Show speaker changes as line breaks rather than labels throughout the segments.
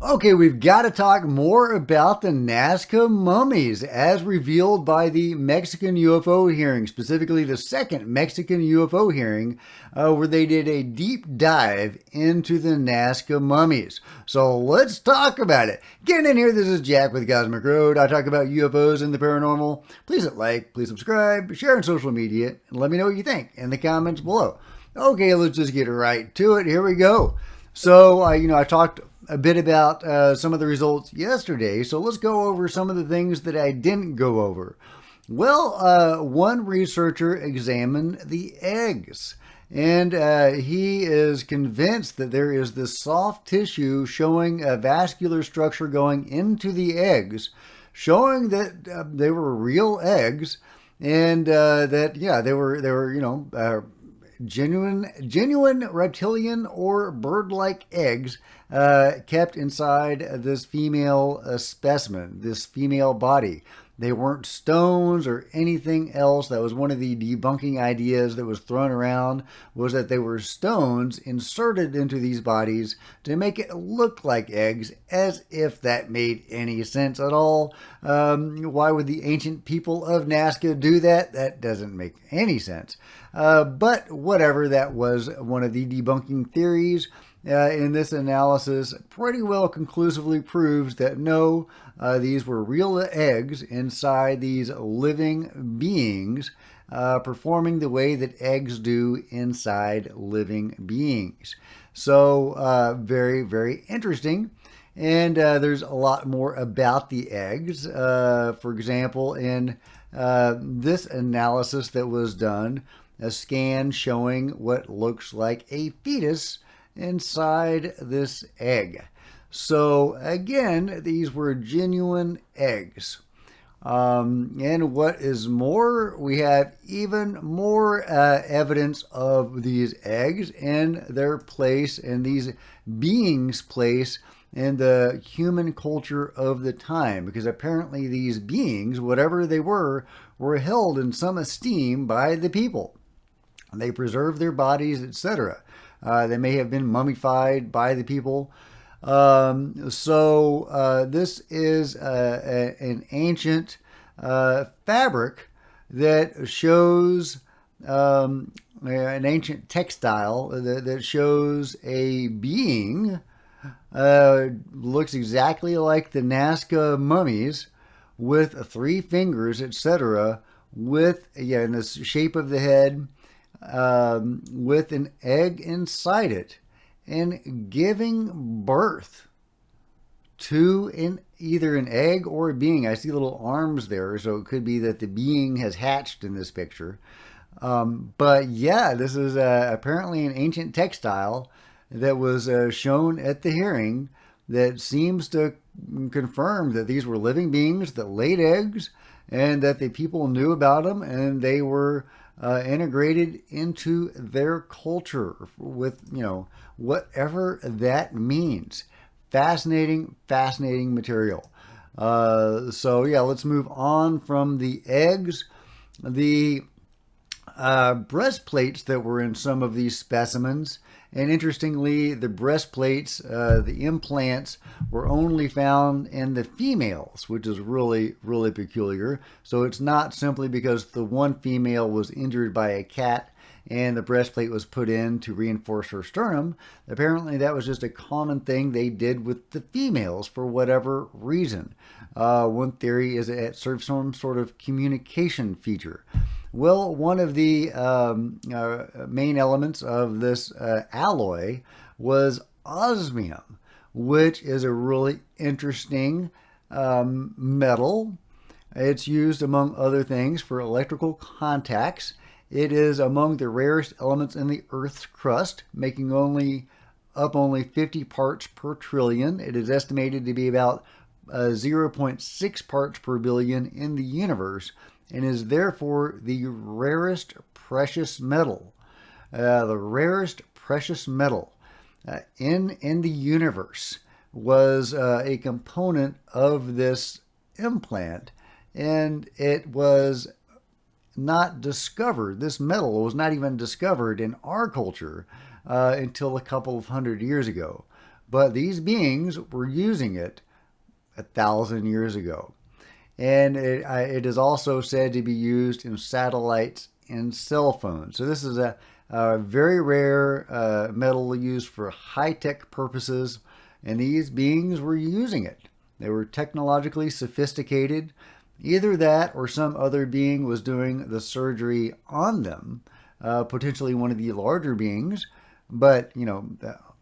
Okay, we've got to talk more about the Nazca mummies as revealed by the Mexican UFO hearing, specifically the second Mexican UFO hearing, where they did a deep dive into the Nazca mummies. So let's talk about it. Getting in here, this is Jack with Cosmic Road. I talk about UFOs and the paranormal. Please hit like, please subscribe, share on social media, and let me know what you think in the comments below. Okay, let's just get right to it. Here we go. So, I talked a bit about some of the results yesterday, so let's go over some of the things that I didn't go over. Well, one researcher examined the eggs, and he is convinced that there is this soft tissue showing a vascular structure going into the eggs, showing that they were real eggs, and that they were genuine reptilian or bird-like eggs kept inside this female specimen, this female body. They weren't stones or anything else. That was one of the debunking ideas that was thrown around, was that they were stones inserted into these bodies to make it look like eggs, as if that made any sense at all. Why would the ancient people of Nazca do that? That doesn't make any sense. But whatever, that was one of the debunking theories. In this analysis pretty well conclusively proves that no, these were real eggs inside these living beings, performing the way that eggs do inside living beings. So very, very interesting. And there's a lot more about the eggs. For example, in this analysis that was done, a scan showing what looks like a fetus inside this egg. So again, these were genuine eggs. And what is more, we have even more evidence of these eggs and their place, and these beings' place in the human culture of the time, because apparently these beings, whatever they were held in some esteem by the people. They preserved their bodies, etc. They may have been mummified by the people. So this is an ancient fabric that shows an ancient textile that shows a being, looks exactly like the Nazca mummies, with 3 fingers, etc., with in the shape of the head, with an egg inside it, and giving birth to either an egg or a being. I see little arms there, so it could be that the being has hatched in this picture. But yeah, this is apparently an ancient textile that was shown at the hearing that seems to confirm that these were living beings that laid eggs, and that the people knew about them, and they were integrated into their culture with, whatever that means. Fascinating material. So yeah, let's move on from the eggs. The breastplates that were in some of these specimens, and interestingly, the breastplates, the implants, were only found in the females, which is really, really peculiar. So it's not simply because the one female was injured by a cat and the breastplate was put in to reinforce her sternum. Apparently that was just a common thing they did with the females for whatever reason. One theory is it serves some sort of communication feature. Well, one of the main elements of this alloy was osmium, which is a really interesting metal. It's used, among other things, for electrical contacts. It is among the rarest elements in the Earth's crust, making only 50 parts per trillion. It is estimated to be about 0.6 parts per billion in the universe, and is therefore the rarest precious metal. The rarest precious metal in the universe was a component of this implant, and it was not discovered. This metal was not even discovered in our culture until a couple of hundred years ago. but these beings were using it 1,000 years ago. And it is also said to be used in satellites and cell phones. So this is a very rare metal used for high-tech purposes, and these beings were using it. They were technologically sophisticated. Either that or some other being was doing the surgery on them, potentially one of the larger beings. But,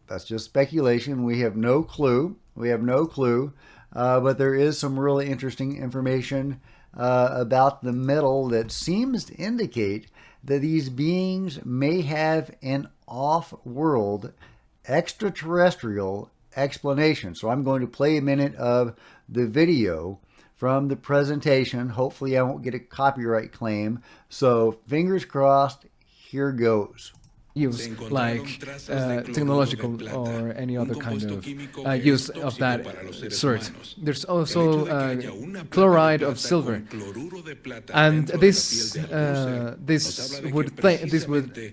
that's just speculation. We have no clue. But there is some really interesting information about the metal that seems to indicate that these beings may have an off-world extraterrestrial explanation. So I'm going to play a minute of the video from the presentation. Hopefully I won't get a copyright claim. So fingers crossed, here goes.
Use like technological or any other kind of use of that sort. There's also chloride of silver, and this would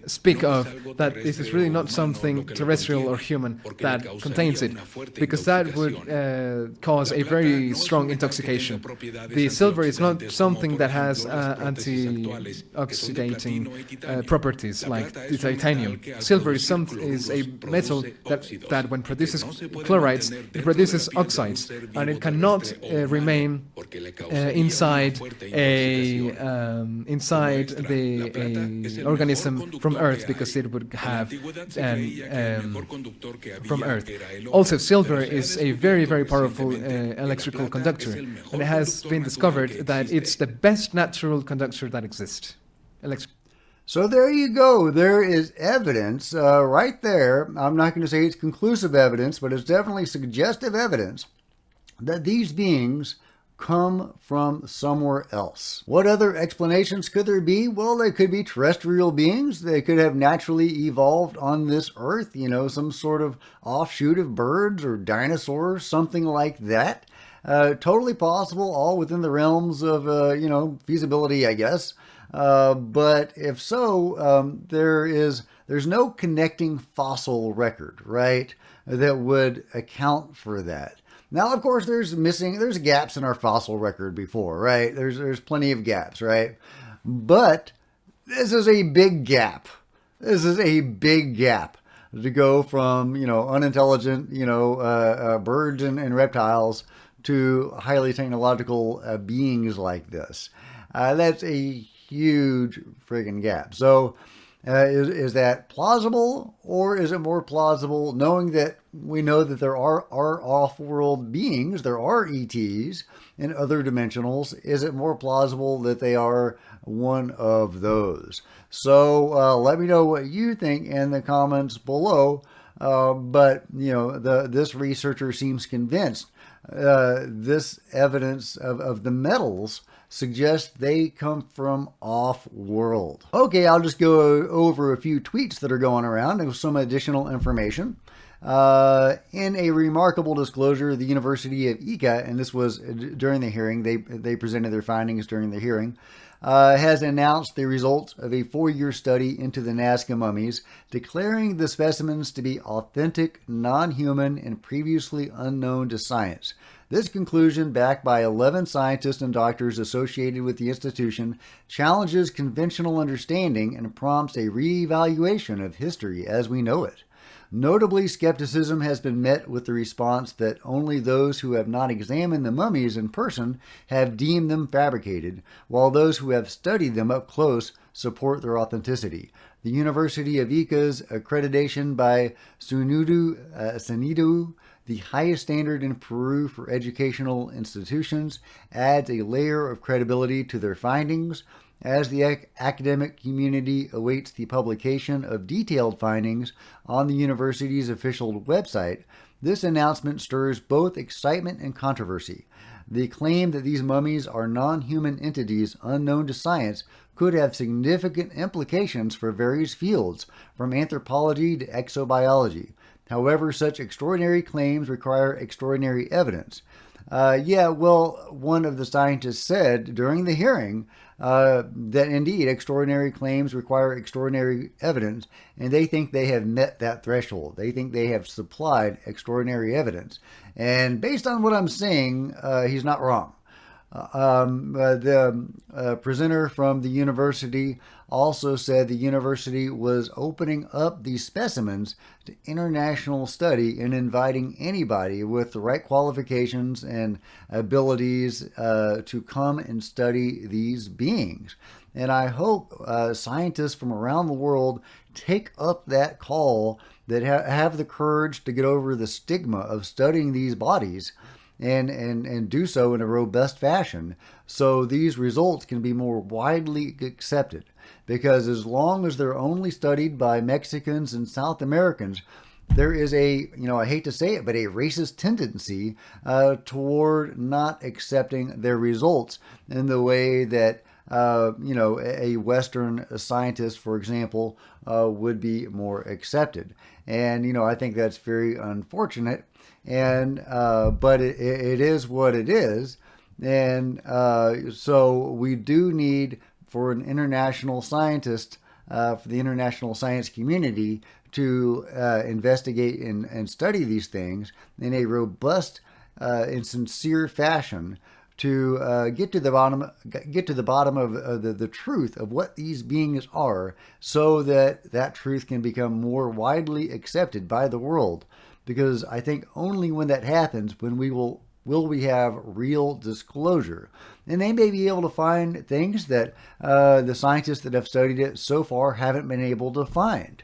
speak of that this is really not something terrestrial or human that contains it, because that would cause a very strong intoxication. The silver is not something that has anti-oxidating properties like the titanium. Silver is a metal that when produces chlorides, it produces oxides, and it cannot remain inside the organism from Earth, because it would have from Earth. Also, silver is a very, very powerful electrical conductor, and it has been discovered that it's the best natural conductor that exists.
So there you go. There is evidence right there. I'm not going to say it's conclusive evidence, but it's definitely suggestive evidence that these beings come from somewhere else. What other explanations could there be? Well, they could be terrestrial beings. They could have naturally evolved on this earth, some sort of offshoot of birds or dinosaurs, something like that. Totally possible, all within the realms of, feasibility, I guess. But if so, there's no connecting fossil record, right, that would account for that. Now, of course, there's gaps in our fossil record before, right? There's plenty of gaps, right? But this is a big gap. This is a big gap to go from, unintelligent, birds and reptiles to highly technological beings like this. That's a huge friggin' gap. So is that plausible, or is it more plausible knowing that we know that there are off-world beings, there are ETs in other dimensionals? Is it more plausible that they are one of those? So let me know what you think in the comments below. But this researcher seems convinced this evidence of the metals suggests they come from off-world. Okay, I'll just go over a few tweets that are going around with some additional information. In a remarkable disclosure, the University of Ica, and this was during the hearing, they presented their findings during the hearing, has announced the results of a 4-year study into the Nazca mummies, declaring the specimens to be authentic, non-human, and previously unknown to science. This conclusion, backed by 11 scientists and doctors associated with the institution, challenges conventional understanding and prompts a re-evaluation of history as we know it. Notably, skepticism has been met with the response that only those who have not examined the mummies in person have deemed them fabricated, while those who have studied them up close support their authenticity. The University of Ica's accreditation by SUNIDU, the highest standard in Peru for educational institutions, adds a layer of credibility to their findings. As the academic community awaits the publication of detailed findings on the university's official website, this announcement stirs both excitement and controversy. The claim that these mummies are non-human entities unknown to science could have significant implications for various fields, from anthropology to exobiology. However, such extraordinary claims require extraordinary evidence. One of the scientists said during the hearing that indeed extraordinary claims require extraordinary evidence, and they think they have met that threshold. They think they have supplied extraordinary evidence. And based on what I'm saying, he's not wrong. The presenter from the university also said the university was opening up these specimens to international study and inviting anybody with the right qualifications and abilities to come and study these beings. And I hope scientists from around the world take up that call, that have the courage to get over the stigma of studying these bodies, and do so in a robust fashion, so these results can be more widely accepted. Because as long as they're only studied by Mexicans and South Americans, there is a, I hate to say it, but a racist tendency toward not accepting their results in the way that a Western scientist, for example, would be more accepted. And, I think that's very unfortunate. And but it is what it is. And so we do need, for an international scientist, for the international science community to investigate and study these things in a robust and sincere fashion, to get to the bottom of the truth of what these beings are, so that that truth can become more widely accepted by the world. Because I think only when that happens, when will we have real disclosure. And they may be able to find things that the scientists that have studied it so far haven't been able to find.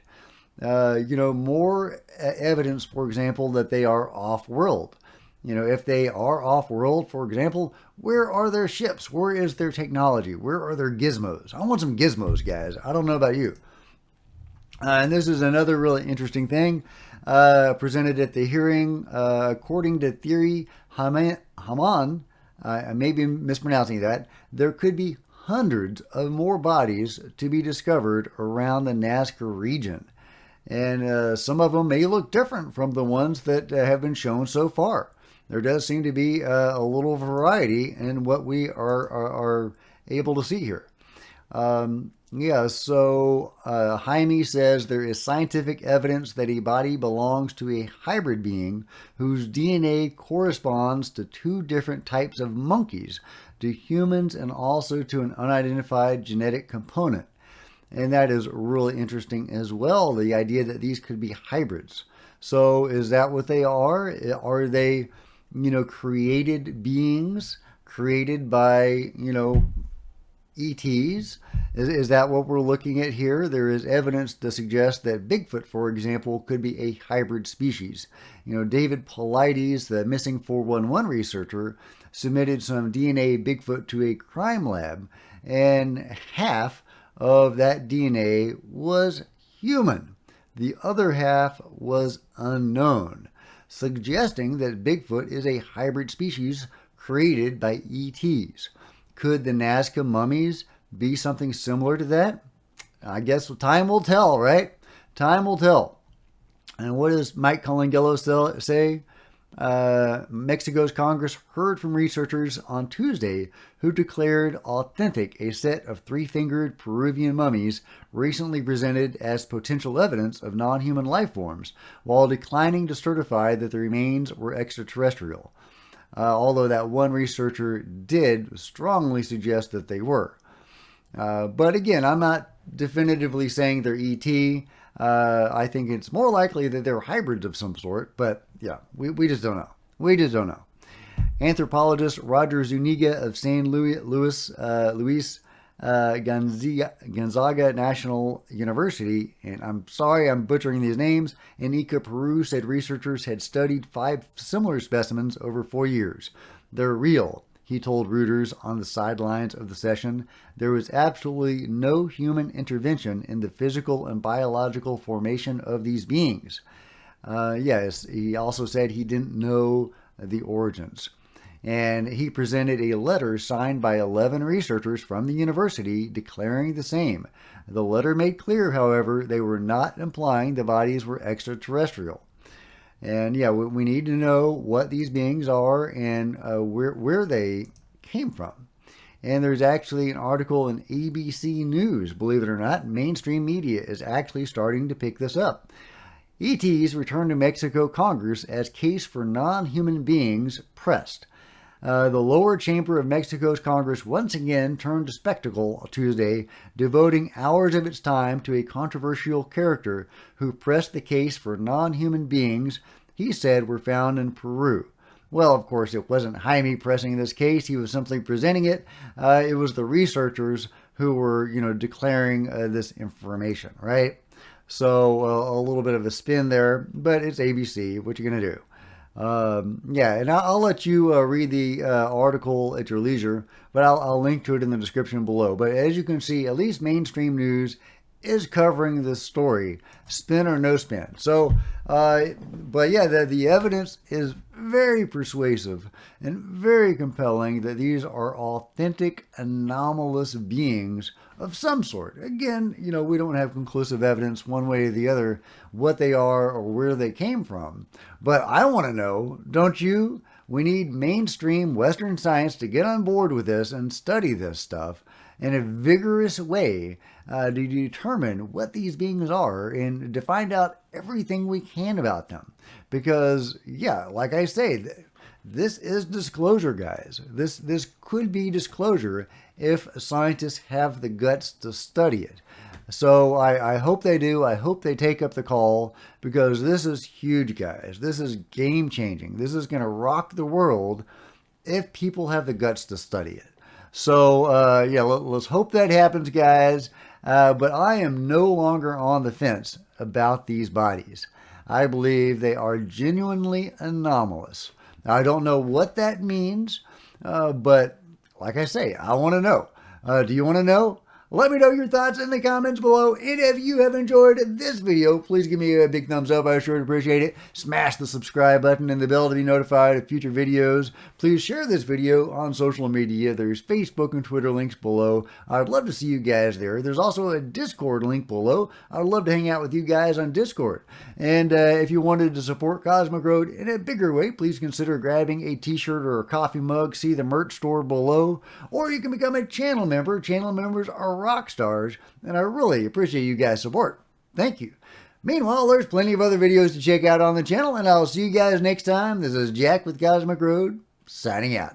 More evidence, for example, that they are off-world. If they are off-world, for example, where are their ships? Where is their technology? Where are their gizmos? I want some gizmos, guys. I don't know about you. And this is another really interesting thing presented at the hearing. According to Theory Haman, I may be mispronouncing that, there could be hundreds of more bodies to be discovered around the Nazca region. And some of them may look different from the ones that have been shown so far. There does seem to be a little variety in what we are able to see here. So Jaime says there is scientific evidence that a body belongs to a hybrid being whose DNA corresponds to two different types of monkeys, to humans and also to an unidentified genetic component. And that is really interesting as well, the idea that these could be hybrids. So is that what they are? Are they, created beings, created by, ETs? Is that what we're looking at here? There is evidence to suggest that Bigfoot, for example, could be a hybrid species. David Paulides, the missing 411 researcher, submitted some DNA Bigfoot to a crime lab, and half of that DNA was human. The other half was unknown, suggesting that Bigfoot is a hybrid species created by ETs. Could the Nazca mummies be something similar to that? I guess time will tell, right? Time will tell. And what does Mike Colangelo say? Mexico's Congress heard from researchers on Tuesday who declared authentic a set of three-fingered Peruvian mummies recently presented as potential evidence of non-human life forms, while declining to certify that the remains were extraterrestrial. Although that one researcher did strongly suggest that they were. But again, I'm not definitively saying they're ET. I think it's more likely that they're hybrids of some sort, but yeah, we just don't know. We just don't know. Anthropologist Roger Zuniga of San Luis Gonzaga National University, and I'm sorry I'm butchering these names, in Ica, Peru, said researchers had studied 5 similar specimens over 4 years. They're real, he told Reuters on the sidelines of the session. There was absolutely no human intervention in the physical and biological formation of these beings. Yes, he also said he didn't know the origins. And he presented a letter signed by 11 researchers from the university declaring the same. The letter made clear, however, they were not implying the bodies were extraterrestrial. And yeah, we need to know what these beings are and where they came from. And there's actually an article in ABC News, believe it or not. Mainstream media is actually starting to pick this up. ETs return to Mexico Congress as case for non-human beings pressed. The lower chamber of Mexico's Congress once again turned to spectacle Tuesday, devoting hours of its time to a controversial character who pressed the case for non-human beings he said were found in Peru. Well, of course, it wasn't Jaime pressing this case. He was simply presenting it. It was the researchers who were, declaring this information, right? So a little bit of a spin there, but it's ABC. What you going to do? Yeah, and I'll let you read the article at your leisure, but I'll link to it in the description below. But as you can see, at least mainstream news is covering this story, spin or no spin. So, but yeah, the evidence is very persuasive and very compelling that these are authentic, anomalous beings of some sort. Again, we don't have conclusive evidence one way or the other what they are or where they came from. But I want to know, don't you? We need mainstream Western science to get on board with this and study this stuff in a vigorous way to determine what these beings are and to find out everything we can about them. Because, yeah, like I say, this is disclosure, guys. This could be disclosure if scientists have the guts to study it. So I hope they do. I hope they take up the call, because this is huge, guys. This is game-changing. This is going to rock the world if people have the guts to study it. So, yeah, let's hope that happens, guys. But I am no longer on the fence about these bodies. I believe they are genuinely anomalous. Now, I don't know what that means, but like I say, I want to know. Do you want to know? Let me know your thoughts in the comments below. And if you have enjoyed this video, please give me a big thumbs up. I sure appreciate it. Smash the subscribe button and the bell to be notified of future videos. Please share this video on social media. There's Facebook and Twitter links below. I'd love to see you guys there. There's also a Discord link below. I'd love to hang out with you guys on Discord. And if you wanted to support Cosmic Road in a bigger way, please consider grabbing a t-shirt or a coffee mug. See the merch store below. Or you can become a channel member. Channel members are rock stars, and I really appreciate you guys' support. Thank you. Meanwhile, there's plenty of other videos to check out on the channel, and I'll see you guys next time. This is Jack with Cosmic Road, signing out.